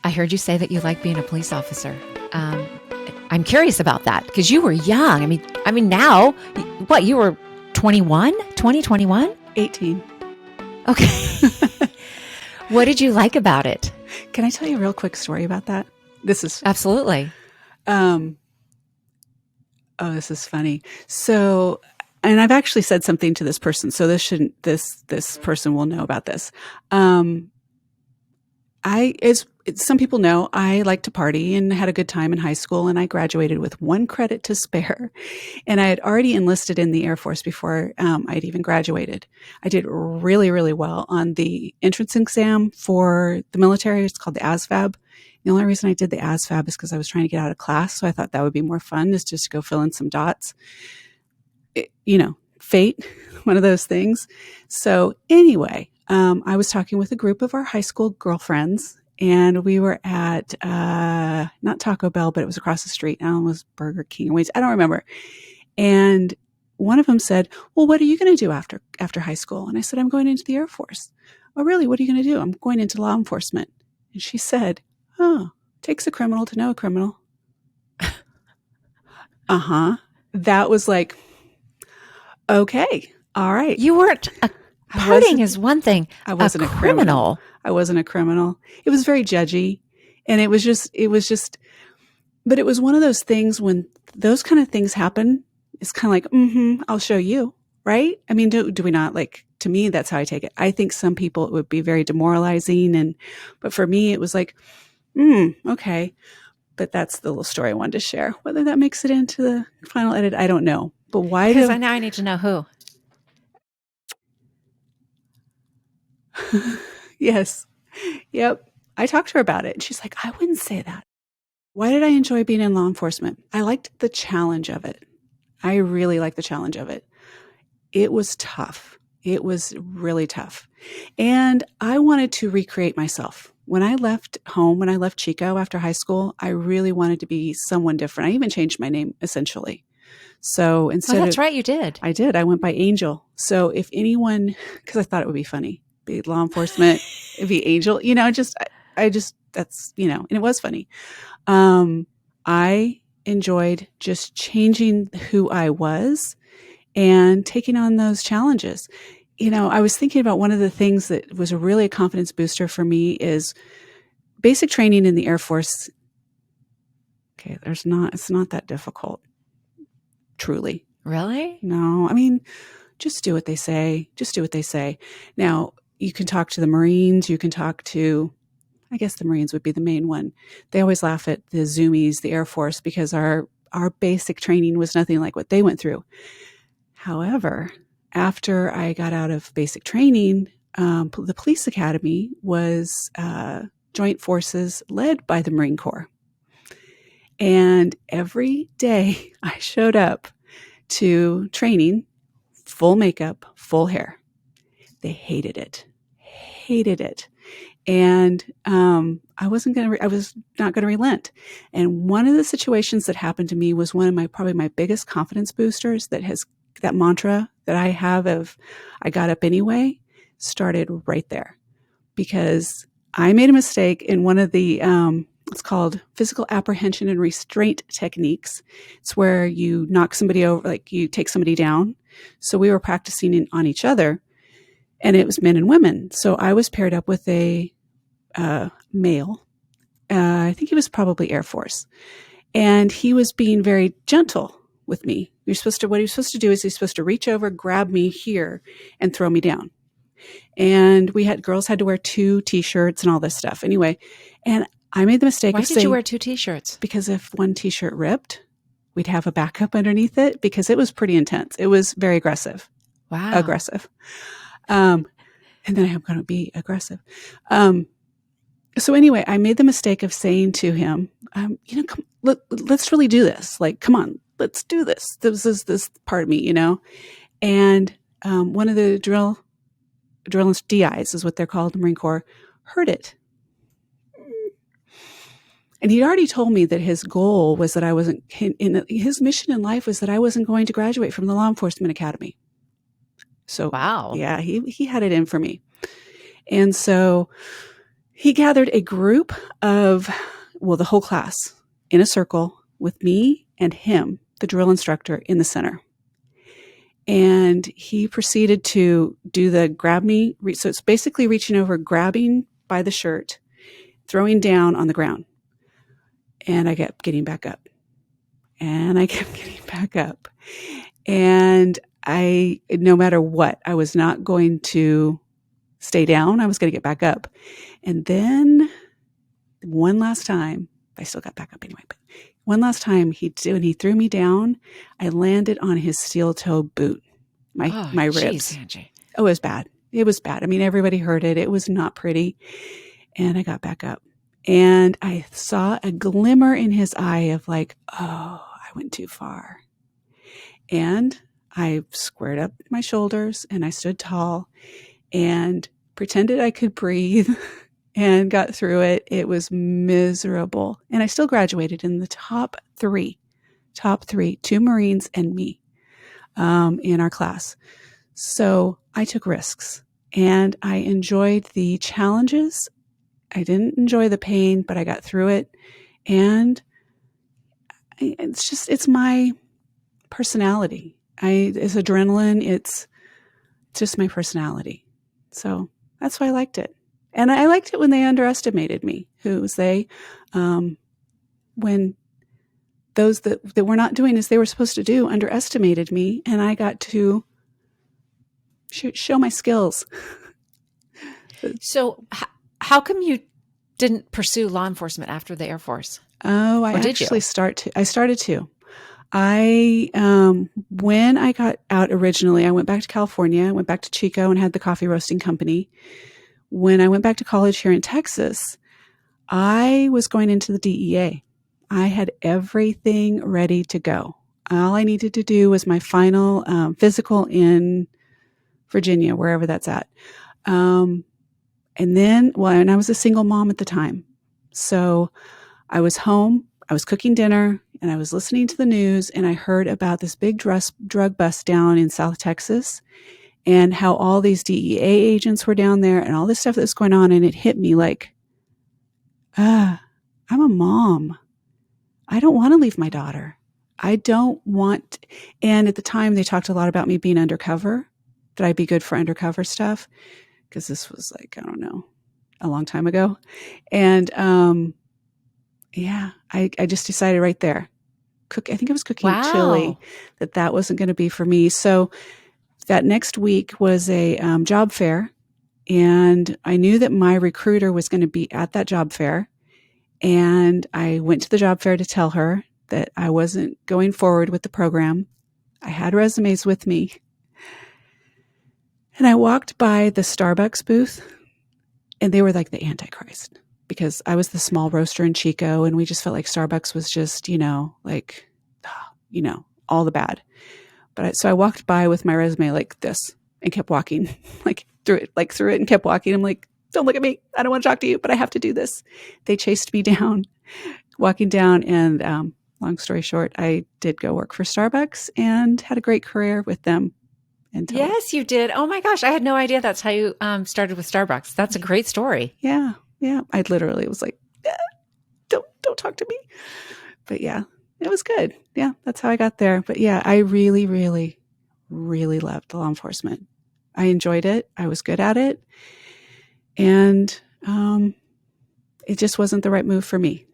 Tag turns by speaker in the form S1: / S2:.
S1: I heard you say that you like being a police officer. Um, I'm curious about that because you were young. I mean, now, what, you were 21, 2021?
S2: 18.
S1: Okay. What did you like about it?
S2: Can I tell you a real quick story about that? This is
S1: Absolutely.
S2: this is funny. So, and I've actually said something to this person, so this person will know about this. As some people know, I like to party and had a good time in high school, and I graduated with 1 credit to spare. And I had already enlisted in the Air Force before I'd even graduated. I did really, really well on the entrance exam for the military. It's called the ASVAB. The only reason I did the ASVAB is because I was trying to get out of class, so I thought that would be more fun, is just to go fill in some dots. Fate, one of those things. So anyway, I was talking with a group of our high school girlfriends, and we were at not Taco Bell, but it was across the street. I don't know, it was Burger King or Wings. I don't remember. And one of them said, "Well, what are you going to do after high school?" And I said, "I'm going into the Air Force." "Oh, really? What are you going to do?" "I'm going into law enforcement." And she said, "Oh, takes a criminal to know a criminal." That was like, okay, all right.
S1: You weren't partying is one thing.
S2: I wasn't a criminal. I wasn't a criminal. It was very judgy, and it was just, but it was one of those things when those kind of things happen. It's kind of like, I'll show you, right? I mean, do we not? Like, to me, that's how I take it. I think some people it would be very demoralizing, but for me, it was like, okay. But that's the little story I wanted to share. Whether that makes it into the final edit, I don't know. But why?
S1: Because now I need to know who.
S2: Yes. Yep. I talked to her about it, and she's like, "I wouldn't say that." Why did I enjoy being in law enforcement? I liked the challenge of it. I really liked the challenge of it. It was tough. It was really tough. And I wanted to recreate myself. When I left home, when I left Chico after high school, I really wanted to be someone different. I even changed my name, essentially. So instead
S1: that's right, you did.
S2: I did. I went by Angel. So if anyone, because I thought it would be funny, be law enforcement, it'd be Angel, I just, that's, and it was funny. I enjoyed just changing who I was and taking on those challenges. I was thinking about one of the things that was really a confidence booster for me is basic training in the Air Force. Okay, it's not that difficult. Truly.
S1: Really?
S2: No, I mean, just do what they say. Just do what they say. Now, you can talk to the Marines. You can talk to, I guess the Marines would be the main one. They always laugh at the Zoomies, the Air Force, because our basic training was nothing like what they went through. However, after I got out of basic training, the police academy was joint forces led by the Marine Corps. And every day I showed up to training, full makeup, full hair. They hated it. And I was not going to relent. And one of the situations that happened to me was one of probably my biggest confidence boosters that mantra that I have of I got up anyway started right there, because I made a mistake in one of the, it's called physical apprehension and restraint techniques. It's where you knock somebody over, like you take somebody down. So we were practicing on each other, and it was men and women. So I was paired up with a male. I think he was probably Air Force. And he was being very gentle with me. What he was supposed to do is he's supposed to reach over, grab me here, and throw me down. And girls had to wear 2 t-shirts and all this stuff. Anyway, and I made the mistake of saying...
S1: Why did you wear 2 t-shirts?
S2: Because if one t-shirt ripped, we'd have a backup underneath it, because it was pretty intense. It was very aggressive.
S1: Wow.
S2: Aggressive. And then I'm going to be aggressive. So anyway, I made the mistake of saying to him, let's really do this. Like, come on, let's do this. This is this part of me, And one of the drill DIs is what they're called, the Marine Corps, heard it. And he'd already told me that his goal was that his mission in life was that I wasn't going to graduate from the law enforcement academy. So,
S1: wow.
S2: Yeah, he had it in for me. And so He gathered a group of, well, the whole class in a circle with me and him, the drill instructor, in the center. And he proceeded to do the grab me. So it's basically reaching over, grabbing by the shirt, throwing down on the ground. And I kept getting back up. And I kept getting back up. And no matter what, I was not going to stay down. I was going to get back up. And then one last time, I still got back up anyway, but one last time when he threw me down, I landed on his steel-toed boot, my ribs.
S1: Geez, Angie.
S2: Oh, it was bad. It was bad. I mean, everybody heard it. It was not pretty. And I got back up. And I saw a glimmer in his eye of like, oh, I went too far. And I squared up my shoulders and I stood tall and pretended I could breathe and got through it. It was miserable. And I still graduated in the top three, 2 Marines and me in our class. So I took risks and I enjoyed the challenges. I didn't enjoy the pain, but I got through it. And it's my personality. It's adrenaline. It's just my personality. So that's why I liked it. And I liked it when they underestimated me. Who was they? When those that were not doing as they were supposed to do underestimated me, and I got to show my skills.
S1: So how come you didn't pursue law enforcement after the Air Force?
S2: Oh, I started to. When I got out originally, I went back to California, went back to Chico and had the coffee roasting company. When I went back to college here in Texas, I was going into the DEA. I had everything ready to go. All I needed to do was my final physical in Virginia, wherever that's at. And I was a single mom at the time. So I was home, I was cooking dinner, and I was listening to the news, and I heard about this big drug bust down in South Texas and how all these DEA agents were down there and all this stuff that was going on. And it hit me like, I'm a mom. I don't want to leave my daughter. I don't want, and at the time they talked a lot about me being undercover, that I'd be good for undercover stuff. Because this was like, I don't know, a long time ago. And I just decided right there. I think I was cooking chili, that wasn't going to be for me. So that next week was a job fair. And I knew that my recruiter was going to be at that job fair. And I went to the job fair to tell her that I wasn't going forward with the program. I had resumes with me. And I walked by the Starbucks booth, and they were like the Antichrist, because I was the small roaster in Chico, and we just felt like Starbucks was just, all the bad. So I walked by with my resume like this and kept walking, through it and kept walking. I'm like, don't look at me. I don't want to talk to you, but I have to do this. They chased me down, walking down. And long story short, I did go work for Starbucks and had a great career with them.
S1: Yes, you did. Oh my gosh. I had no idea that's how you started with Starbucks. That's a great story.
S2: Yeah. Yeah. I literally was like, don't talk to me. But yeah, it was good. Yeah. That's how I got there. But yeah, I really, really, really loved law enforcement. I enjoyed it. I was good at it. And it just wasn't the right move for me.